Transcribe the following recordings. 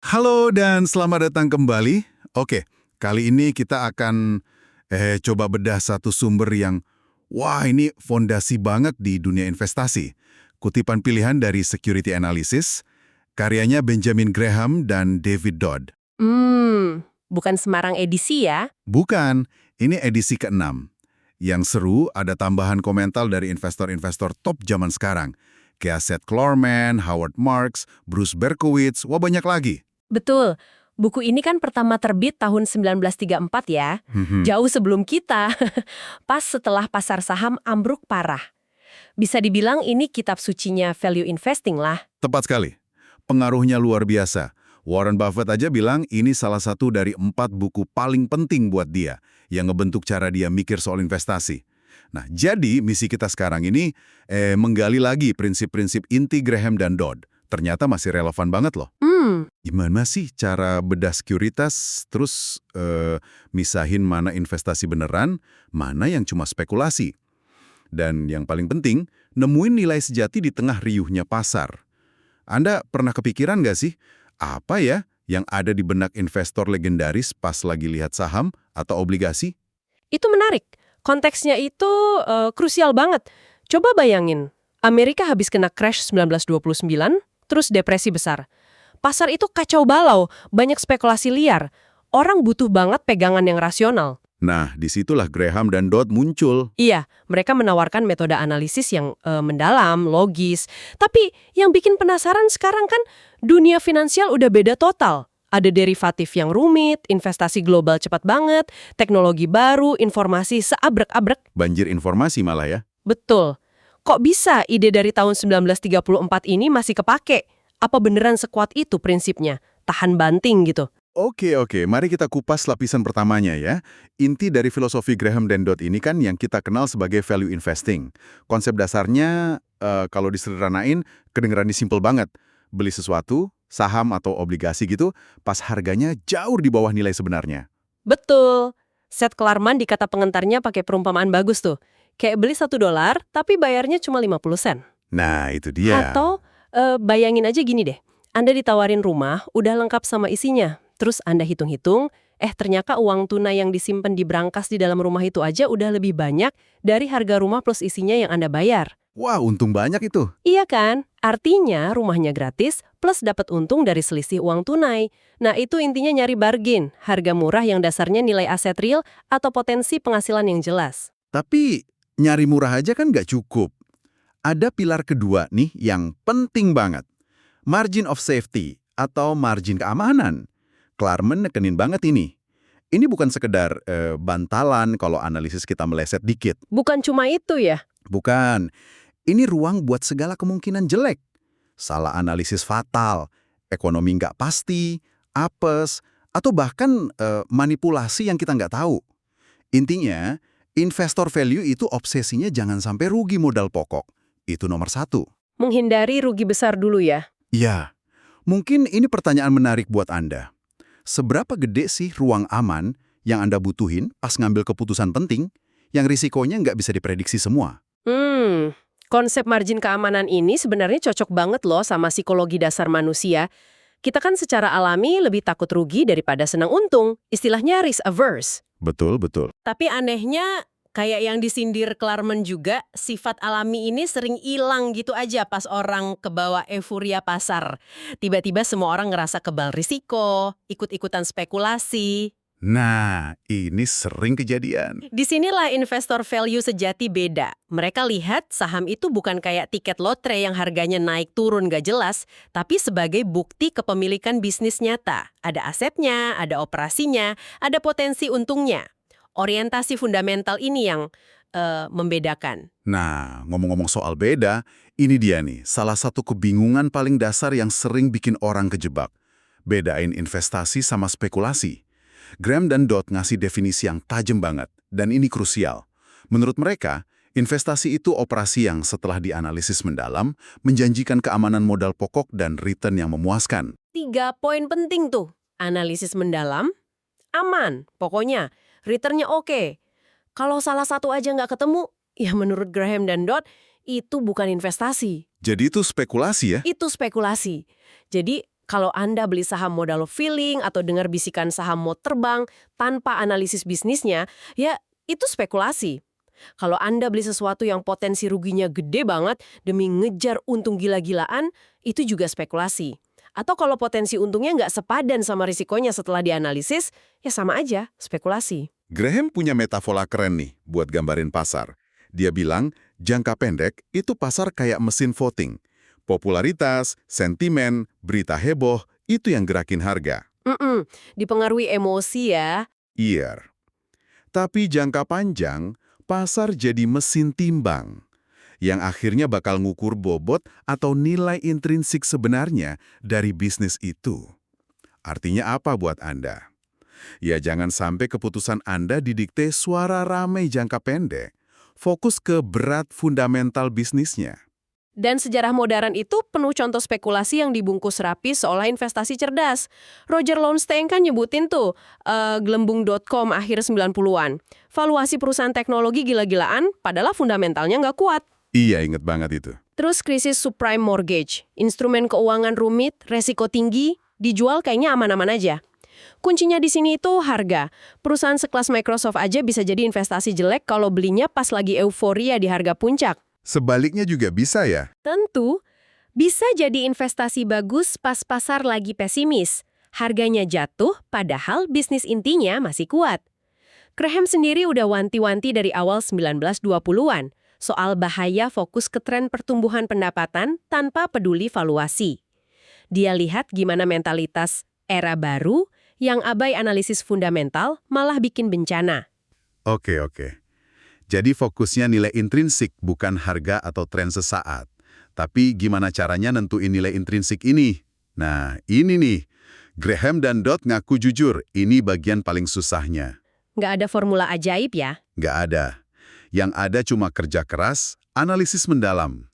Halo dan selamat datang kembali. Oke, kali ini kita akan coba bedah satu sumber yang, wah ini fondasi banget di dunia investasi. Kutipan pilihan dari Security Analysis, karyanya Benjamin Graham dan David Dodd. Bukan Semarang edisi ya? Bukan, ini edisi ke-6. Yang seru ada tambahan komentar dari investor-investor top zaman sekarang. Kayak Seth Klarman, Howard Marks, Bruce Berkowitz, wah banyak lagi. Betul. Buku ini kan pertama terbit tahun 1934 ya. Jauh sebelum kita. Pas setelah pasar saham ambruk parah. Bisa dibilang ini kitab sucinya value investing lah. Tepat sekali. Pengaruhnya luar biasa. Warren Buffett aja bilang ini salah satu dari 4 buku paling penting buat dia, yang ngebentuk cara dia mikir soal investasi. Nah, jadi misi kita sekarang ini menggali lagi prinsip-prinsip inti Graham dan Dodd. Ternyata masih relevan banget loh. Gimana sih cara bedah sekuritas, terus misahin mana investasi beneran, mana yang cuma spekulasi. Dan yang paling penting, nemuin nilai sejati di tengah riuhnya pasar. Anda pernah kepikiran nggak sih, apa ya yang ada di benak investor legendaris pas lagi lihat saham atau obligasi? Itu menarik. Konteksnya itu krusial banget. Coba bayangin, Amerika habis kena crash 1929, terus depresi besar. Pasar itu kacau balau, banyak spekulasi liar. Orang butuh banget pegangan yang rasional. Nah, disitulah Graham dan Dodd muncul. Iya, mereka menawarkan metode analisis yang mendalam, logis. Tapi yang bikin penasaran sekarang kan dunia finansial udah beda total. Ada derivatif yang rumit, investasi global cepat banget, teknologi baru, informasi seabrek-abrek. Banjir informasi malah ya. Betul. Kok bisa ide dari tahun 1934 ini masih kepake? Apa beneran sekuat itu prinsipnya? Tahan banting gitu. Oke, mari kita kupas lapisan pertamanya ya. Inti dari filosofi Graham dan Dodd ini kan yang kita kenal sebagai value investing. Konsep dasarnya, kalau disederhanain, kedengerannya simpel banget. Beli sesuatu, saham atau obligasi gitu, pas harganya jauh di bawah nilai sebenarnya. Betul. Seth Klarman di kata pengentarnya pakai perumpamaan bagus tuh. Kayak beli $1, tapi bayarnya cuma 50 sen. Nah, itu dia. Atau bayangin aja gini deh. Anda ditawarin rumah, udah lengkap sama isinya. Terus Anda hitung-hitung, ternyata uang tunai yang disimpan di brankas di dalam rumah itu aja udah lebih banyak dari harga rumah plus isinya yang Anda bayar. Wah, untung banyak itu. Iya kan? Artinya rumahnya gratis plus dapat untung dari selisih uang tunai. Nah itu intinya nyari bargain, harga murah yang dasarnya nilai aset real atau potensi penghasilan yang jelas. Tapi nyari murah aja kan nggak cukup. Ada pilar kedua nih yang penting banget. Margin of safety atau margin keamanan. Klarman nekenin banget ini. Ini bukan sekedar bantalan kalau analisis kita meleset dikit. Bukan cuma itu ya? Bukan. Ini ruang buat segala kemungkinan jelek. Salah analisis fatal, ekonomi nggak pasti, apes, atau bahkan manipulasi yang kita nggak tahu. Intinya, investor value itu obsesinya jangan sampai rugi modal pokok. Itu nomor 1. Menghindari rugi besar dulu ya? Ya, mungkin ini pertanyaan menarik buat Anda. Seberapa gede sih ruang aman yang Anda butuhin pas ngambil keputusan penting yang risikonya nggak bisa diprediksi semua? Konsep margin keamanan ini sebenarnya cocok banget loh sama psikologi dasar manusia. Kita kan secara alami lebih takut rugi daripada senang untung. Istilahnya risk averse. Betul, betul. Tapi anehnya, kayak yang disindir Klarman juga, sifat alami ini sering hilang gitu aja pas orang kebawa euforia pasar. Tiba-tiba semua orang ngerasa kebal risiko, ikut-ikutan spekulasi. Nah, ini sering kejadian. Disinilah investor value sejati beda. Mereka lihat saham itu bukan kayak tiket lotre yang harganya naik turun gak jelas, tapi sebagai bukti kepemilikan bisnis nyata. Ada asetnya, ada operasinya, ada potensi untungnya. Orientasi fundamental ini yang membedakan. Nah, ngomong-ngomong soal beda, ini dia nih, salah satu kebingungan paling dasar yang sering bikin orang kejebak. Bedain investasi sama spekulasi. Graham dan Dodd ngasih definisi yang tajam banget, dan ini krusial. Menurut mereka, investasi itu operasi yang setelah dianalisis mendalam, menjanjikan keamanan modal pokok dan return yang memuaskan. 3 poin penting tuh. Analisis mendalam, aman, pokoknya. Returnnya oke. Kalau salah satu aja nggak ketemu, ya menurut Graham dan Dodd, itu bukan investasi. Jadi itu spekulasi ya? Itu spekulasi. Jadi Kalau Anda beli saham modal feeling atau dengar bisikan saham mau terbang tanpa analisis bisnisnya, ya itu spekulasi. Kalau Anda beli sesuatu yang potensi ruginya gede banget demi ngejar untung gila-gilaan, itu juga spekulasi. Atau kalau potensi untungnya nggak sepadan sama risikonya setelah dianalisis, ya sama aja, spekulasi. Graham punya metafola keren nih buat gambarin pasar. Dia bilang, jangka pendek itu pasar kayak mesin voting. Popularitas, sentimen, berita heboh, itu yang gerakin harga. Dipengaruhi emosi ya. Iya. Tapi jangka panjang, pasar jadi mesin timbang, yang akhirnya bakal ngukur bobot atau nilai intrinsik sebenarnya dari bisnis itu. Artinya apa buat Anda? Ya jangan sampai keputusan Anda didikte suara ramai jangka pendek. Fokus ke berat fundamental bisnisnya. Dan sejarah modern itu penuh contoh spekulasi yang dibungkus rapi seolah investasi cerdas. Roger Lowenstein kan nyebutin tuh, gelembung.com akhir 90-an. Valuasi perusahaan teknologi gila-gilaan, padahal fundamentalnya nggak kuat. Iya, inget banget itu. Terus krisis subprime mortgage, instrumen keuangan rumit, resiko tinggi, dijual kayaknya aman-aman aja. Kuncinya di sini itu harga. Perusahaan sekelas Microsoft aja bisa jadi investasi jelek kalau belinya pas lagi euforia di harga puncak. Sebaliknya juga bisa ya? Tentu, bisa jadi investasi bagus pas pasar lagi pesimis. Harganya jatuh, padahal bisnis intinya masih kuat. Graham sendiri udah wanti-wanti dari awal 1920-an soal bahaya fokus ke tren pertumbuhan pendapatan tanpa peduli valuasi. Dia lihat gimana mentalitas era baru yang abai analisis fundamental malah bikin bencana. Oke. Jadi fokusnya nilai intrinsik bukan harga atau tren sesaat. Tapi gimana caranya nentuin nilai intrinsik ini? Nah, ini nih. Graham dan Dodd ngaku jujur, ini bagian paling susahnya. Nggak ada formula ajaib ya? Nggak ada. Yang ada cuma kerja keras, analisis mendalam.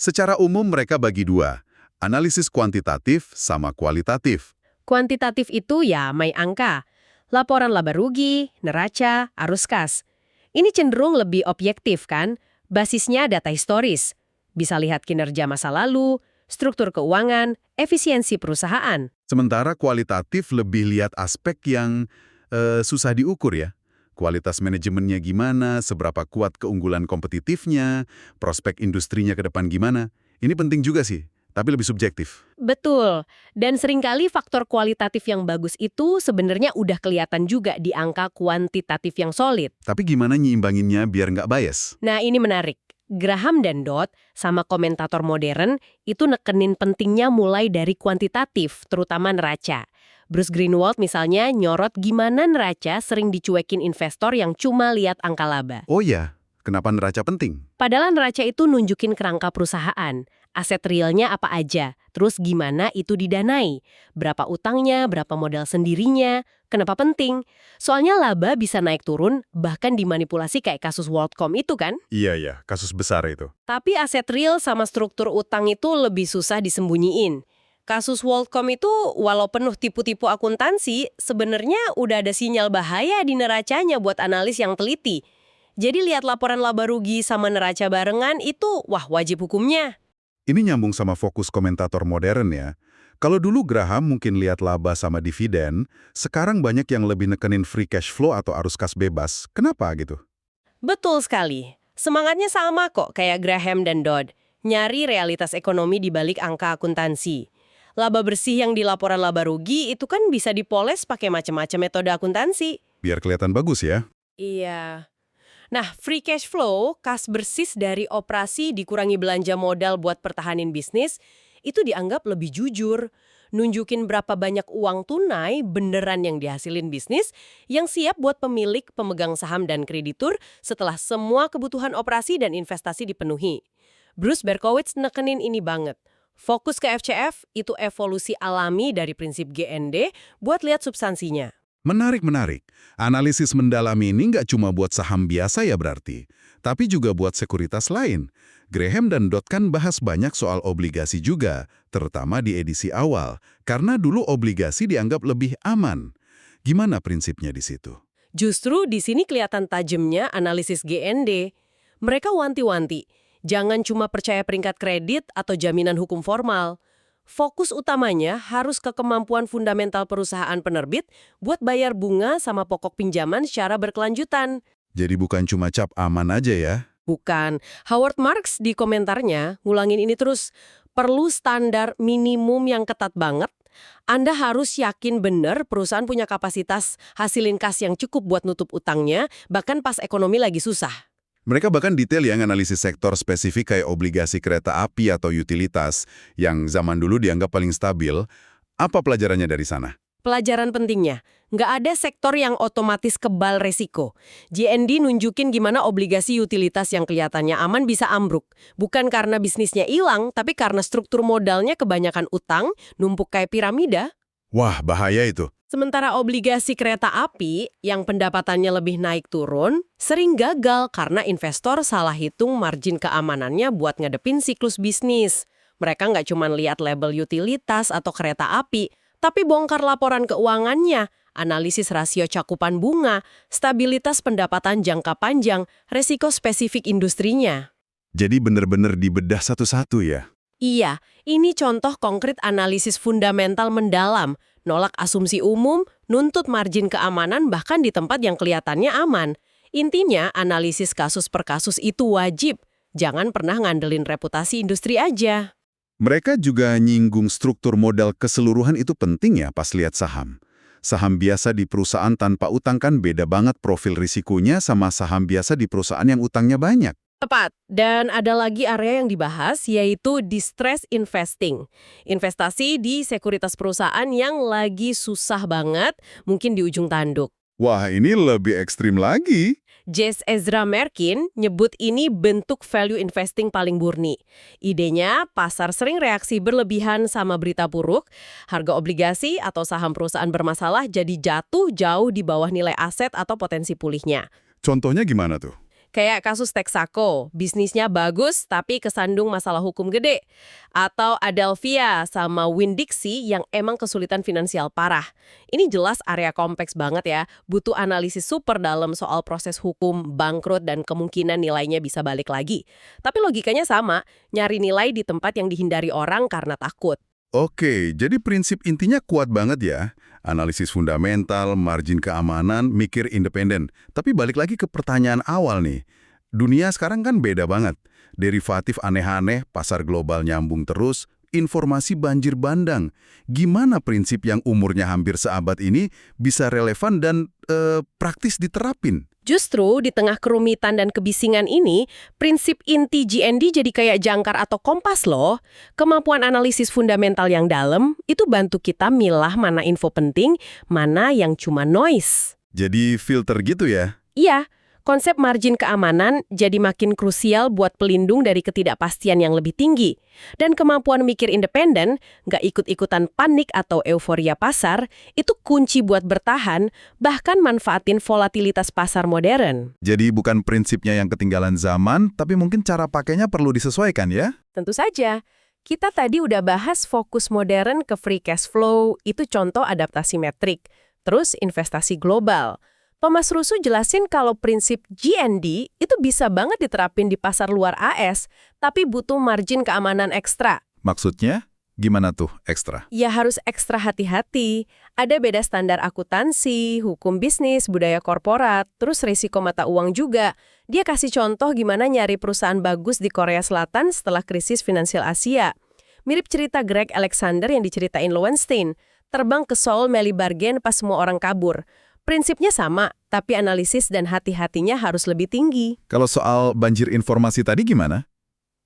Secara umum mereka bagi dua, analisis kuantitatif sama kualitatif. Kuantitatif itu ya mai angka, laporan laba rugi, neraca, arus kas. Ini cenderung lebih objektif kan, basisnya data historis. Bisa lihat kinerja masa lalu, struktur keuangan, efisiensi perusahaan. Sementara kualitatif lebih lihat aspek yang susah diukur ya. Kualitas manajemennya gimana, seberapa kuat keunggulan kompetitifnya, prospek industrinya ke depan gimana. Ini penting juga sih, tapi lebih subjektif. Betul, dan seringkali faktor kualitatif yang bagus itu sebenarnya udah kelihatan juga di angka kuantitatif yang solid. Tapi gimana nyiimbanginnya biar nggak bias? Nah ini menarik. Graham dan Dodd sama komentator modern itu nekenin pentingnya mulai dari kuantitatif, terutama neraca. Bruce Greenwald misalnya nyorot gimana neraca sering dicuekin investor yang cuma lihat angka laba. Oh ya, kenapa neraca penting? Padahal neraca itu nunjukin kerangka perusahaan, aset realnya apa aja, terus gimana itu didanai, berapa utangnya, berapa modal sendirinya, kenapa penting. Soalnya laba bisa naik turun, bahkan dimanipulasi kayak kasus WorldCom itu kan. Iya, kasus besar itu. Tapi aset real sama struktur utang itu lebih susah disembunyiin. Kasus WorldCom itu walau penuh tipu-tipu akuntansi, sebenarnya udah ada sinyal bahaya di neracanya buat analis yang teliti. Jadi lihat laporan laba rugi sama neraca barengan itu, wah wajib hukumnya. Ini nyambung sama fokus komentator modern ya. Kalau dulu Graham mungkin lihat laba sama dividen, sekarang banyak yang lebih nekenin free cash flow atau arus kas bebas. Kenapa gitu? Betul sekali. Semangatnya sama kok kayak Graham dan Dodd. Nyari realitas ekonomi di balik angka akuntansi. Laba bersih yang di laporan laba rugi itu kan bisa dipoles pakai macam-macam metode akuntansi. Biar kelihatan bagus ya. Iya. Nah, free cash flow, kas bersih dari operasi dikurangi belanja modal buat pertahanin bisnis, itu dianggap lebih jujur. Nunjukin berapa banyak uang tunai beneran yang dihasilin bisnis yang siap buat pemilik, pemegang saham, dan kreditur setelah semua kebutuhan operasi dan investasi dipenuhi. Bruce Berkowitz nekenin ini banget. Fokus ke FCF itu evolusi alami dari prinsip GND buat lihat substansinya. Menarik. Analisis mendalam ini nggak cuma buat saham biasa ya berarti, tapi juga buat sekuritas lain. Graham dan Dodd kan bahas banyak soal obligasi juga, terutama di edisi awal, karena dulu obligasi dianggap lebih aman. Gimana prinsipnya di situ? Justru di sini kelihatan tajamnya analisis GND. Mereka wanti-wanti, jangan cuma percaya peringkat kredit atau jaminan hukum formal. Fokus utamanya harus ke kemampuan fundamental perusahaan penerbit buat bayar bunga sama pokok pinjaman secara berkelanjutan. Jadi bukan cuma cap aman aja ya. Bukan. Howard Marks di komentarnya ngulangin ini terus. Perlu standar minimum yang ketat banget. Anda harus yakin benar perusahaan punya kapasitas hasilin kas yang cukup buat nutup utangnya, bahkan pas ekonomi lagi susah. Mereka bahkan detail yang analisis sektor spesifik kayak obligasi kereta api atau utilitas yang zaman dulu dianggap paling stabil. Apa pelajarannya dari sana? Pelajaran pentingnya, nggak ada sektor yang otomatis kebal resiko. JND nunjukin gimana obligasi utilitas yang kelihatannya aman bisa ambruk. Bukan karena bisnisnya hilang, tapi karena struktur modalnya kebanyakan utang, numpuk kayak piramida. Wah, bahaya itu. Sementara obligasi kereta api yang pendapatannya lebih naik turun, sering gagal karena investor salah hitung margin keamanannya buat ngadepin siklus bisnis. Mereka nggak cuma lihat label utilitas atau kereta api, tapi bongkar laporan keuangannya, analisis rasio cakupan bunga, stabilitas pendapatan jangka panjang, resiko spesifik industrinya. Jadi benar-benar dibedah satu-satu ya? Iya, ini contoh konkret analisis fundamental mendalam, nolak asumsi umum, nuntut margin keamanan bahkan di tempat yang kelihatannya aman. Intinya, analisis kasus per kasus itu wajib. Jangan pernah ngandelin reputasi industri aja. Mereka juga nyinggung struktur modal keseluruhan itu penting ya pas lihat saham. Saham biasa di perusahaan tanpa utang kan beda banget profil risikonya sama saham biasa di perusahaan yang utangnya banyak. Tepat. Dan ada lagi area yang dibahas, yaitu distress investing. Investasi di sekuritas perusahaan yang lagi susah banget, mungkin di ujung tanduk. Wah, ini lebih ekstrim lagi. J. Ezra Merkin nyebut ini bentuk value investing paling murni. Idenya, pasar sering reaksi berlebihan sama berita buruk, harga obligasi atau saham perusahaan bermasalah jadi jatuh jauh di bawah nilai aset atau potensi pulihnya. Contohnya gimana tuh? Kayak kasus Texaco, bisnisnya bagus tapi kesandung masalah hukum gede. Atau Adelphia sama Winn-Dixie yang emang kesulitan finansial parah. Ini jelas area kompleks banget ya, butuh analisis super dalam soal proses hukum, bangkrut, dan kemungkinan nilainya bisa balik lagi. Tapi logikanya sama, nyari nilai di tempat yang dihindari orang karena takut. Oke, jadi prinsip intinya kuat banget ya. Analisis fundamental, margin keamanan, mikir independen. Tapi balik lagi ke pertanyaan awal nih. Dunia sekarang kan beda banget. Derivatif aneh-aneh, pasar global nyambung terus, informasi banjir bandang. Gimana prinsip yang umurnya hampir seabad ini bisa relevan dan praktis diterapin? Justru di tengah kerumitan dan kebisingan ini, prinsip inti GND jadi kayak jangkar atau kompas loh. Kemampuan analisis fundamental yang dalam itu bantu kita milah mana info penting, mana yang cuma noise. Jadi filter gitu ya? Iya, konsep margin keamanan jadi makin krusial buat pelindung dari ketidakpastian yang lebih tinggi. Dan kemampuan mikir independen, nggak ikut-ikutan panik atau euforia pasar, itu kunci buat bertahan, bahkan manfaatin volatilitas pasar modern. Jadi bukan prinsipnya yang ketinggalan zaman, tapi mungkin cara pakainya perlu disesuaikan ya? Tentu saja. Kita tadi udah bahas fokus modern ke free cash flow, itu contoh adaptasi metrik. Terus investasi global. Thomas Russo jelasin kalau prinsip GND itu bisa banget diterapin di pasar luar AS, tapi butuh margin keamanan ekstra. Maksudnya? Gimana tuh ekstra? Ya harus ekstra hati-hati. Ada beda standar akuntansi, hukum bisnis, budaya korporat, terus risiko mata uang juga. Dia kasih contoh gimana nyari perusahaan bagus di Korea Selatan setelah krisis finansial Asia. Mirip cerita Greg Alexander yang diceritain Lowenstein. Terbang ke Seoul Melly Bargain pas semua orang kabur. Prinsipnya sama, tapi analisis dan hati-hatinya harus lebih tinggi. Kalau soal banjir informasi tadi gimana?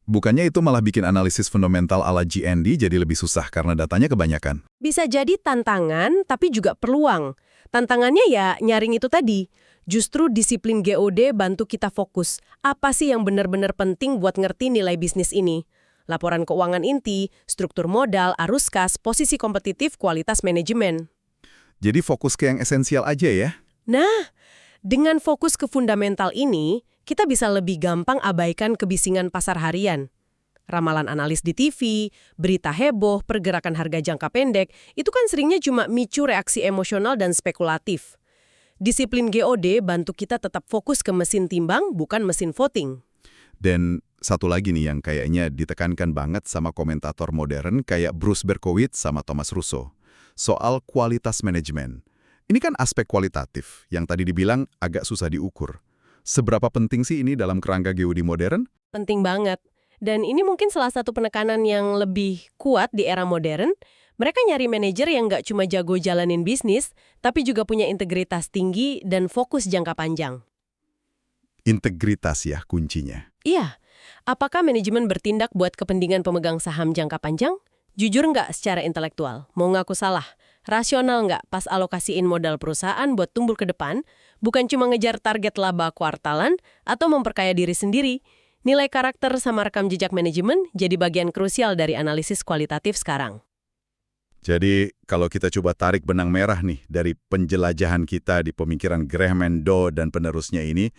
Bukannya itu malah bikin analisis fundamental ala GND jadi lebih susah karena datanya kebanyakan? Bisa jadi tantangan, tapi juga peluang. Tantangannya ya nyaring itu tadi. Justru disiplin GOD bantu kita fokus. Apa sih yang benar-benar penting buat ngerti nilai bisnis ini? Laporan keuangan inti, struktur modal, arus kas, posisi kompetitif, kualitas manajemen. Jadi fokus ke yang esensial aja ya? Nah, dengan fokus ke fundamental ini, kita bisa lebih gampang abaikan kebisingan pasar harian. Ramalan analis di TV, berita heboh, pergerakan harga jangka pendek, itu kan seringnya cuma micu reaksi emosional dan spekulatif. Disiplin GOD bantu kita tetap fokus ke mesin timbang, bukan mesin voting. Dan satu lagi nih yang kayaknya ditekankan banget sama komentator modern kayak Bruce Berkowitz sama Thomas Russo. Soal kualitas manajemen. Ini kan aspek kualitatif yang tadi dibilang agak susah diukur. Seberapa penting sih ini dalam kerangka geodi modern? Penting banget. Dan ini mungkin salah satu penekanan yang lebih kuat di era modern. Mereka nyari manajer yang nggak cuma jago jalanin bisnis, tapi juga punya integritas tinggi dan fokus jangka panjang. Integritas ya kuncinya. Iya, apakah manajemen bertindak buat kepentingan pemegang saham jangka panjang? Jujur nggak secara intelektual? Mau ngaku salah? Rasional nggak pas alokasiin modal perusahaan buat tumbuh ke depan, bukan cuma ngejar target laba kuartalan atau memperkaya diri sendiri? Nilai karakter sama rekam jejak manajemen jadi bagian krusial dari analisis kualitatif sekarang. Jadi, kalau kita coba tarik benang merah nih dari penjelajahan kita di pemikiran Graham and Dow dan penerusnya ini,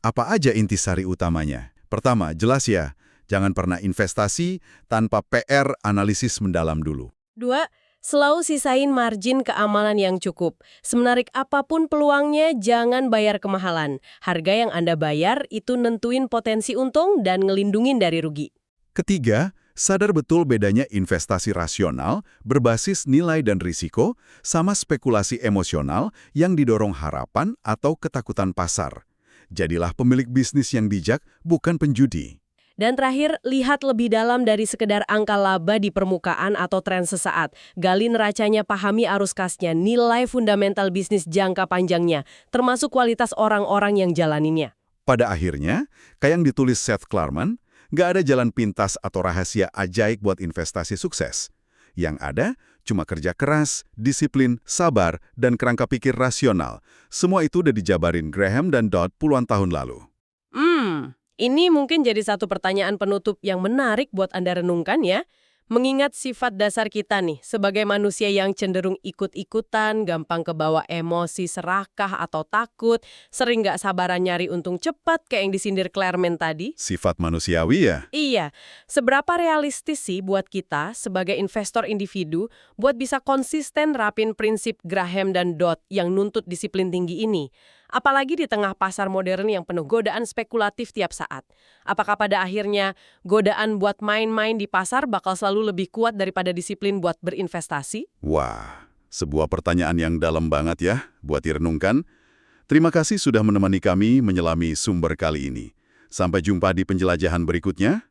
apa aja intisari utamanya? Pertama, jelas ya, jangan pernah investasi tanpa PR analisis mendalam dulu. 2. Selalu sisain margin keamanan yang cukup. Semenarik apapun peluangnya, jangan bayar kemahalan. Harga yang Anda bayar itu nentuin potensi untung dan ngelindungin dari rugi. Ketiga, sadar betul bedanya investasi rasional, berbasis nilai dan risiko, sama spekulasi emosional yang didorong harapan atau ketakutan pasar. Jadilah pemilik bisnis yang bijak, bukan penjudi. Dan terakhir, lihat lebih dalam dari sekedar angka laba di permukaan atau tren sesaat. Gali neracanya, pahami arus kasnya, nilai fundamental bisnis jangka panjangnya, termasuk kualitas orang-orang yang jalaninnya. Pada akhirnya, kayak yang ditulis Seth Klarman, nggak ada jalan pintas atau rahasia ajaib buat investasi sukses. Yang ada, cuma kerja keras, disiplin, sabar, dan kerangka pikir rasional. Semua itu udah dijabarin Graham dan Dodd puluhan tahun lalu. Ini mungkin jadi satu pertanyaan penutup yang menarik buat Anda renungkan ya. Mengingat sifat dasar kita nih, sebagai manusia yang cenderung ikut-ikutan, gampang kebawa emosi, serakah atau takut, sering nggak sabaran nyari untung cepat kayak yang disindir Klarman tadi. Sifat manusiawi ya? Iya, seberapa realistis sih buat kita sebagai investor individu buat bisa konsisten rapin prinsip Graham dan Dodd yang nuntut disiplin tinggi ini? Apalagi di tengah pasar modern yang penuh godaan spekulatif tiap saat. Apakah pada akhirnya godaan buat main-main di pasar bakal selalu lebih kuat daripada disiplin buat berinvestasi? Wah, sebuah pertanyaan yang dalam banget ya buat direnungkan. Terima kasih sudah menemani kami menyelami sumber kali ini. Sampai jumpa di penjelajahan berikutnya.